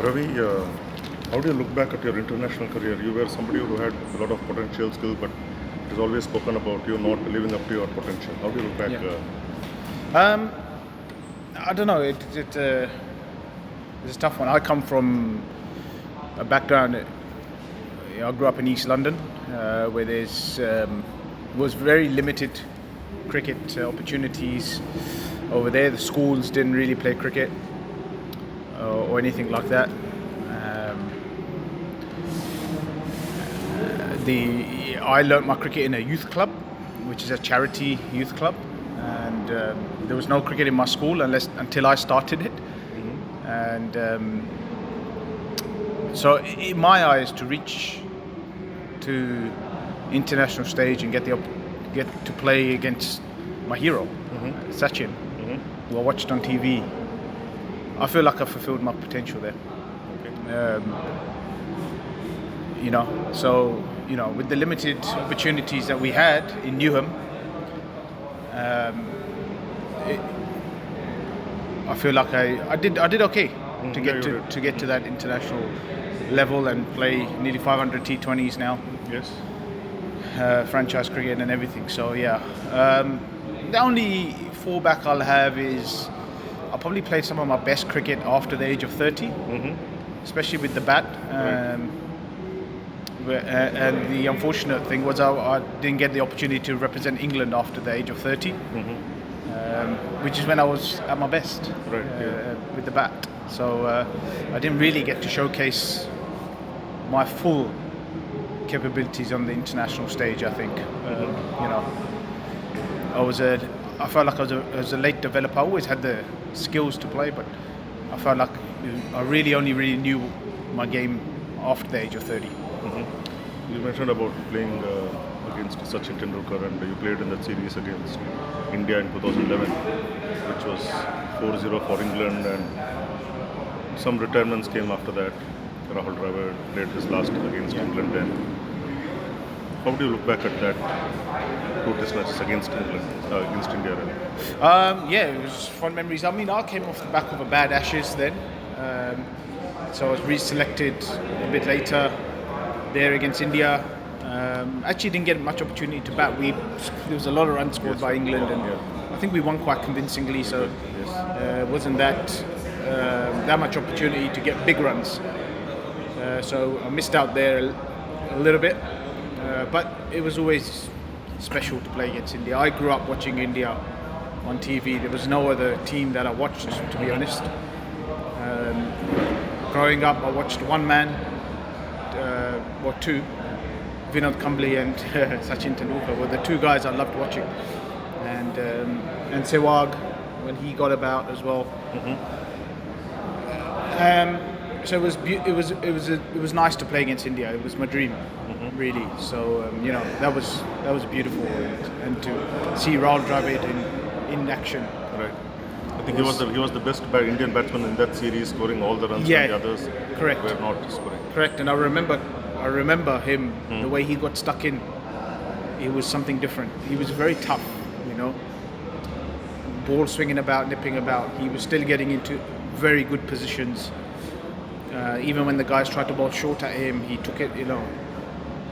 Ravi, how do you look back at your international career? You were somebody who had a lot of potential skill, but it is always spoken about you not living up to your potential. How do you look back? Yeah. Um, I don't know. It's a tough one. I come from a background. I grew up in East London, where there's was very limited cricket opportunities over there. The schools didn't really play cricket or anything like that. I learnt my cricket in a youth club, which is a charity youth club, and there was no cricket in my school until I started it. And so, in my eyes, to reach to international stage and get to play against my hero, Sachin, who I watched on TV, I feel like I fulfilled my potential there. So with the limited opportunities that we had in Newham, I feel like I did okay to get to that international level and play nearly 500 T20s now. Yes. Franchise cricket and everything. So yeah, the only fallback I'll have is I probably played some of my best cricket after the age of 30, especially with the bat. And the unfortunate thing was I didn't get the opportunity to represent England after the age of 30, which is when I was at my best with the bat. So I didn't really get to showcase my full capabilities on the international stage. I think I felt like I was a late developer. I always had the skills to play, but I felt like I only really knew my game after the age of 30. You mentioned about playing against Sachin Tendulkar, and you played in that series against India in 2011, which was 4-0 for England, and some retirements came after that. Rahul Dravid played his last against England then. How do you look back at that two test matches against England, against India? It was fun memories. I mean, I came off the back of a bad Ashes then, so I was reselected a bit later there against India. Actually didn't get much opportunity to bat. There was a lot of runs scored by England, and I think we won quite convincingly, so it wasn't that much opportunity to get big runs. So I missed out there a little bit, but it was always special to play against India. I grew up watching India on TV. There was no other team that I watched, to be honest. Growing up, I watched one man, or two, Vinod Kambli and Sachin Tendulkar were the two guys I loved watching, and Sehwag when he got about as well. So it was nice to play against India. It was my dream, really. So that was beautiful, and to see Rahul Dravid in action. Right. I think he was the best Indian batsman in that series, scoring all the runs, and the others were not scoring. Correct, and I remember him, the way he got stuck in. It was something different. He was very tough, ball swinging about, nipping about. He was still getting into very good positions. Even when the guys tried to bowl short at him, he took it. He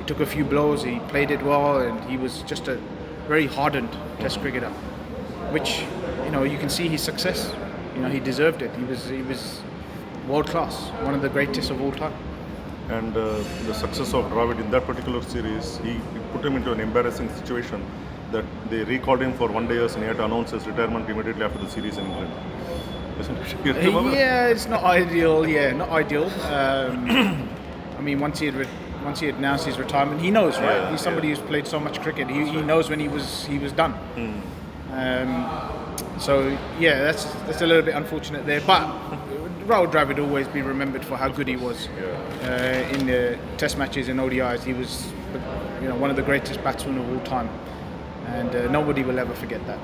took a few blows. He played it well, and he was just a very hardened Test cricketer, which you can see his success. He deserved it. He was world class, one of the greatest of all time. And the success of Dravid in that particular series, he put him into an embarrassing situation that they recalled him for one day and he had to announce his retirement immediately after the series in England. Yeah, it's not ideal. Yeah, not ideal. I mean, once he had announced his retirement, he knows, right? He's somebody who's played so much cricket. He knows when he was done. So yeah, that's a little bit unfortunate there. But Rahul Dravid will always be remembered for how good he was in the Test matches and ODIs. He was, one of the greatest batsmen of all time, and nobody will ever forget that.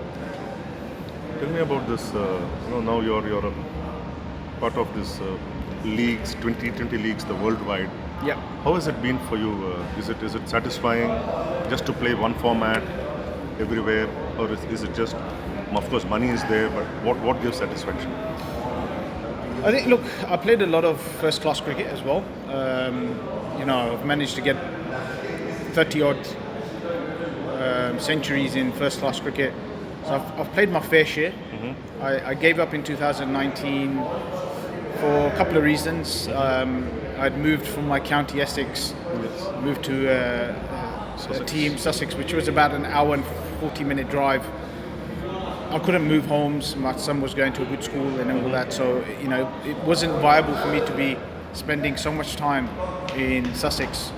Tell me about this. Now you're a part of this leagues, 2020 leagues, the worldwide. Yeah. How has it been for you? Is it satisfying just to play one format everywhere, or is it just, of course, money is there, but what gives satisfaction? I think, look, I played a lot of first-class cricket as well. I've managed to get 30-odd centuries in first-class cricket. So I've played my fair share. I gave up in 2019 for a couple of reasons. I'd moved from my county Essex, moved to a team Sussex, which was about an hour and 40-minute drive. I couldn't move homes. My son was going to a good school and all that, so it wasn't viable for me to be spending so much time in Sussex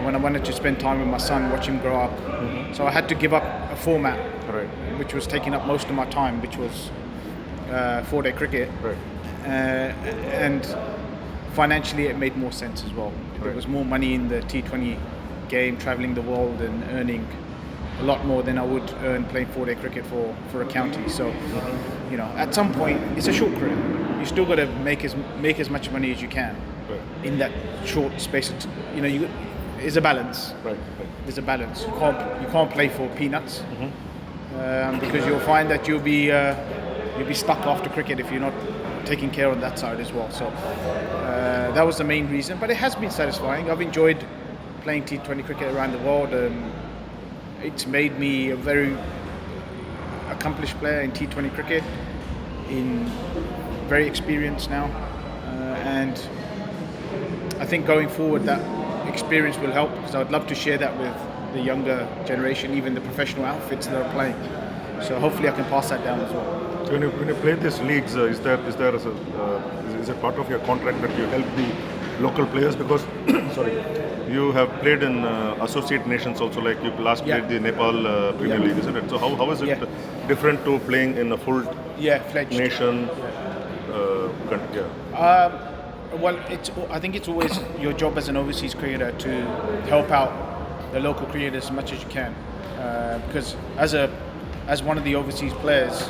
when I wanted to spend time with my son, watch him grow up. So I had to give up a format, which was taking up most of my time, which was 4-day cricket. And financially, it made more sense as well. There was more money in the T20 game, travelling the world and earning a lot more than I would earn playing 4-day cricket for a county. So, at some point, it's a short career. You still got to make as much money as you can in that short space. It's a balance. There's a balance. You can't play for peanuts because you'll find that you'll be stuck after cricket if you're not taking care on that side as well. So that was the main reason. But it has been satisfying. I've enjoyed playing T20 cricket around the world. It's made me a very accomplished player in T20 cricket, very experienced now, and I think going forward that experience will help, because I'd love to share that with the younger generation, even the professional outfits that are playing. So hopefully I can pass that down as well. When you play these leagues, is it part of your contract that you help the local players? Because you have played in associate nations also, like you last played the Nepal Premier League, isn't it? So how is it different to playing in a full fledged nation? Well, I think it's always your job as an overseas cricketer to help out the local cricketers as much as you can, because as one of the overseas players,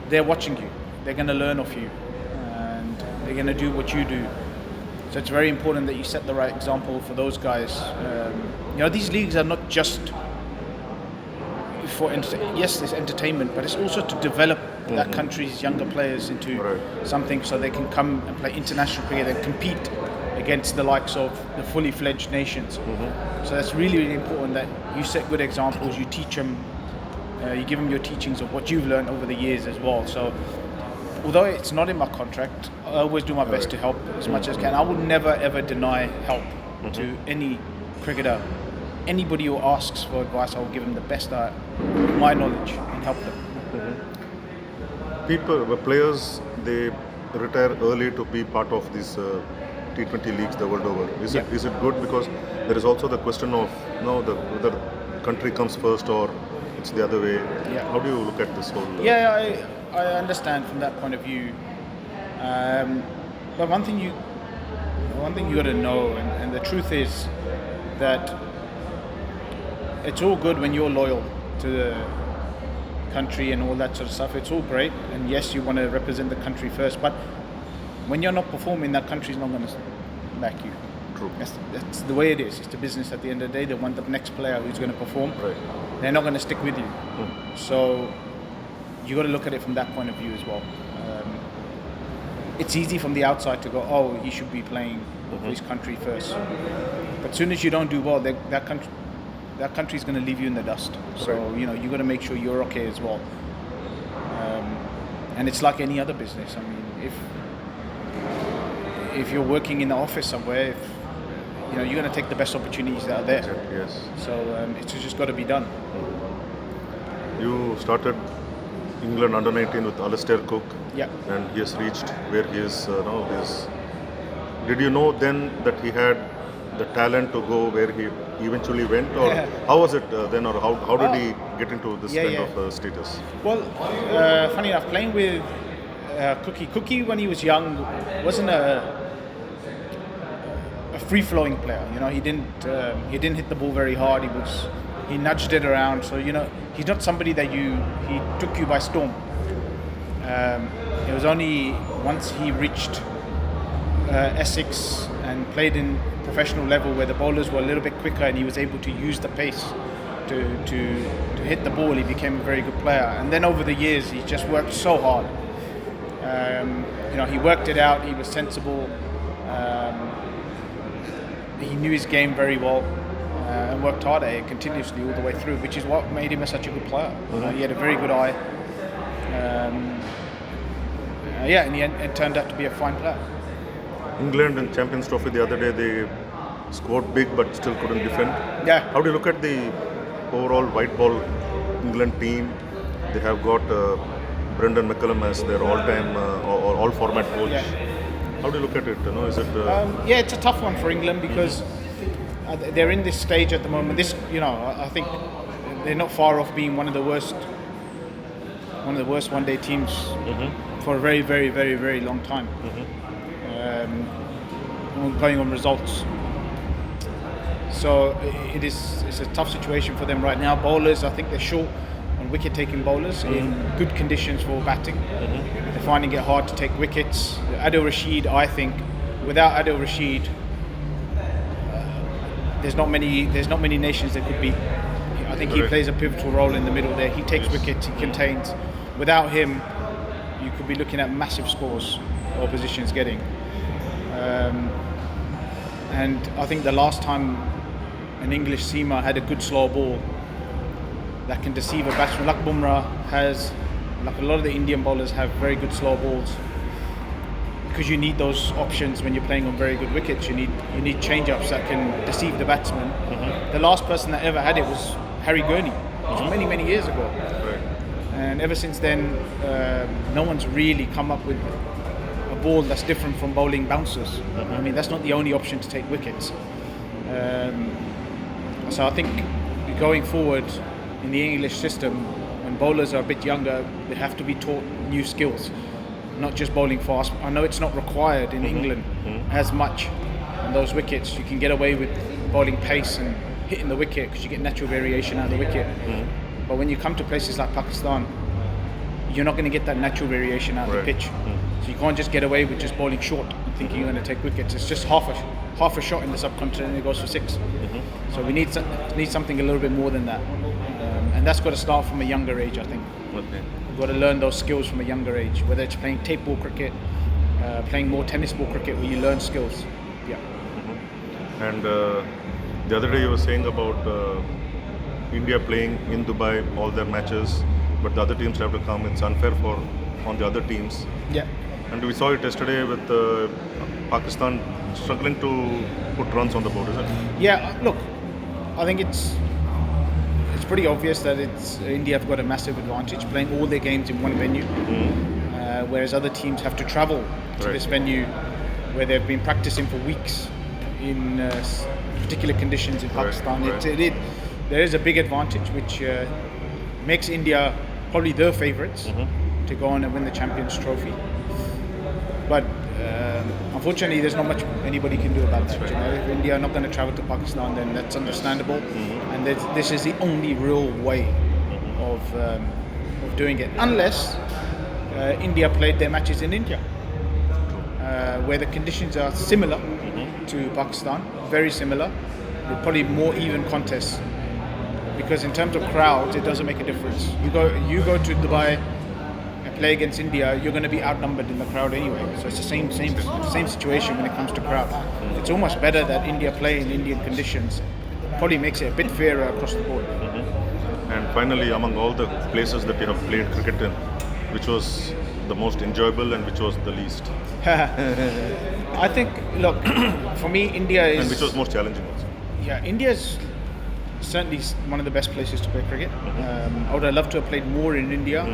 they're watching you. They're going to learn off you, and they're going to do what you do. So it's very important that you set the right example for those guys. These leagues are not just for yes, there's entertainment, but it's also to develop that country's younger players into something, so they can come and play international cricket and compete against the likes of the fully fledged nations. So that's really, really important that you set good examples. You teach them. You give them your teachings of what you've learned over the years as well. So although it's not in my contract, I always do my best to help as much as I can. I will never ever deny help to any cricketer. Anybody who asks for advice, I will give them the best of my knowledge and help them. Players, they retire early to be part of these T20 leagues the world over. Is it good? Because there is also the question of whether country comes first or it's the other way. How do you look at this whole? I understand from that point of view. But one thing you got to know, and the truth is that it's all good when you're loyal to the country and all that sort of stuff. It's all great, and yes, you want to represent the country first. But when you're not performing, that country's not going to back you. True. That's the way it is. It's the business at the end of the day. They want the next player who's going to perform. They're not going to stick with you. So you got to look at it from that point of view as well. It's easy from the outside to go, oh, he should be playing for his country first. But as soon as you don't do well, that country's going to leave you in the dust. So you got to make sure you're okay as well. And it's like any other business. I mean, if you're working in the office somewhere, you're going to take the best opportunities that are there. Yes. So it's just got to be done. You started England under-19 with Alistair Cook. And he has reached where he is now. Did you know then that he had the talent to go where he eventually went, or how was it then, or how did he get into this kind of status? Well, funny enough, playing with Cookie when he was young wasn't a free-flowing player. He didn't hit the ball very hard. He nudged it around. So he's not somebody that he took you by storm. It was only once he reached Essex and played in professional level where the bowlers were a little bit quicker and he was able to use the pace to hit the ball, he became a very good player. And then over the years, he just worked so hard He worked it out. He was sensible. He knew his game very well and worked hard at it continuously all the way through, which is what made him such a good player. He had a very good eye. In the end, it turned out to be a fine player. England in Champions Trophy the other day, they scored big but still couldn't defend. Yeah. How do you look at the overall white ball England team? They have got Brendan McCullum as their all-time or all-format coach. Yeah. How do you look at it? Is it? It's a tough one for England because they're in this stage at the moment. I think they're not far off being one of the worst one-day teams for a very, very, very, very long time. Going on results. So it's a tough situation for them right now. Bowlers, I think they're short on wicket-taking bowlers in good conditions for batting. They're finding it hard to take wickets. Adil Rashid, I think, without Adil Rashid, there's not many nations that could beat. I think he plays a pivotal role in the middle there. He takes wickets, he contains. Without him, you could be looking at massive scores opposition's getting. And I think the last time an English seamer had a good slow ball that can deceive a batsman, like Bumrah has, like a lot of the Indian bowlers have very good slow balls, because you need those options when you're playing on very good wickets. You need change-ups that can deceive the batsman. The last person that ever had it was Harry Gurney, which was many years ago. And ever since then, no one's really come up with a ball that's different from bowling bouncers. I mean, that's not the only option to take wickets. So I think going forward in the English system, when bowlers are a bit younger, they have to be taught new skills, not just bowling fast. I know it's not required in England as much on those wickets. You can get away with bowling pace and hitting the wicket because you get natural variation out of the wicket. But when you come to places like Pakistan, you're not going to get that natural variation out of the pitch. So you can't just get away with just bowling short and thinking you're going to take wickets. It's just half a shot in the subcontinent and it goes for 6. So we need something a little bit more than that. And that's got to start from a younger age, I think. You've got to learn those skills from a younger age, whether it's playing tape ball cricket, playing more tennis ball cricket, where you learn skills. And the other day you were saying about India playing in Dubai all their matches, but the other teams have to come. It's unfair on the other teams. Yeah. And we saw it yesterday with Pakistan struggling to put runs on the board, is it? Yeah. Look, I think it's pretty obvious that India have got a massive advantage playing all their games in one venue, whereas other teams have to travel to this venue where they've been practicing for weeks in particular conditions in Pakistan. There is a big advantage which makes India probably the favourites to go on and win the Champions Trophy. But unfortunately, there's not much anybody can do about that. If India are not going to travel to Pakistan, then that's understandable. And this is the only real way of doing it, unless India played their matches in India, where the conditions are similar to Pakistan, very similar, with probably more even contests. Because in terms of crowds, it doesn't make a difference. You go to Dubai and play against India, you're going to be outnumbered in the crowd anyway. So it's the same situation when it comes to crowd. It's almost better that India play in Indian conditions. Probably makes it a bit fairer across the board. And finally, among all the places that you have played cricket in, which was the most enjoyable and which was the least? I think, look, for me, India is... And which was most challenging also? Yeah, India's certainly one of the best places to play cricket. I would have loved to have played more in India.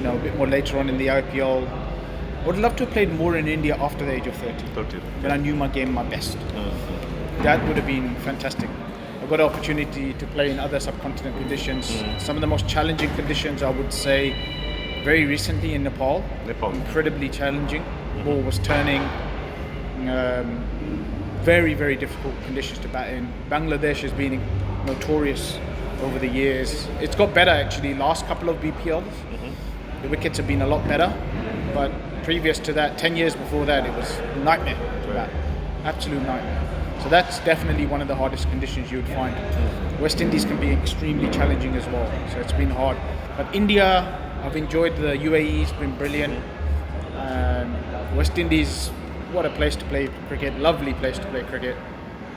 A bit more later on in the IPL. I would love to have played more in India after the age of 30. When I knew my game my best. That would have been fantastic. I got an opportunity to play in other subcontinent conditions. Some of the most challenging conditions, I would say, very recently in Nepal. Incredibly challenging. Ball was turning. Very, very difficult conditions to bat in. Bangladesh has been notorious over the years. It's got better actually. Last couple of BPLs, the wickets have been a lot better. But previous to that, 10 years before that, it was a nightmare to bat. Absolute nightmare. So that's definitely one of the hardest conditions you would find. West Indies can be extremely challenging as well. So it's been hard. But India, I've enjoyed the UAE. It's been brilliant. West Indies, what a place to play cricket. Lovely place to play cricket.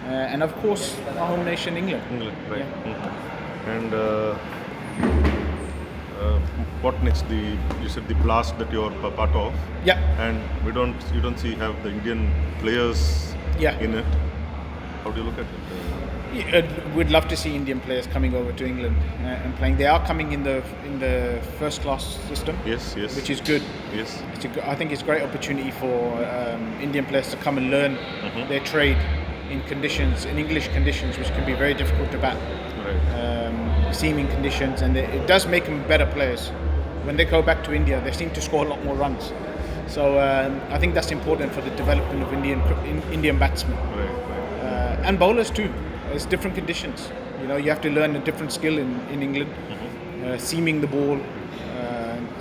And of course, our home nation, England. England, right? Yeah. And what next? You said the blast that you're part of. Yeah. And you don't have the Indian players Yeah. in it. How do you look at it? We'd love to see Indian players coming over to England and playing. They are coming in the first class system. Yes, yes. Which is good. Yes. I think it's a great opportunity for Indian players to come and learn their trade in English conditions, which can be very difficult to bat. Right. Seaming conditions, and it does make them better players. When they go back to India, they seem to score a lot more runs. So I think that's important for the development of Indian batsmen. Right. And bowlers too. It's different conditions. You have to learn a different skill in England. Seaming the ball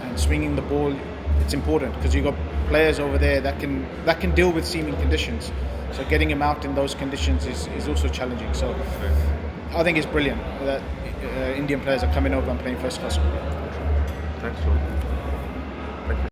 and swinging the ball, it's important because you've got players over there that can deal with seaming conditions. So getting them out in those conditions is also challenging. So I think it's brilliant that Indian players are coming over and playing first class cricket. Thanks, Ravi.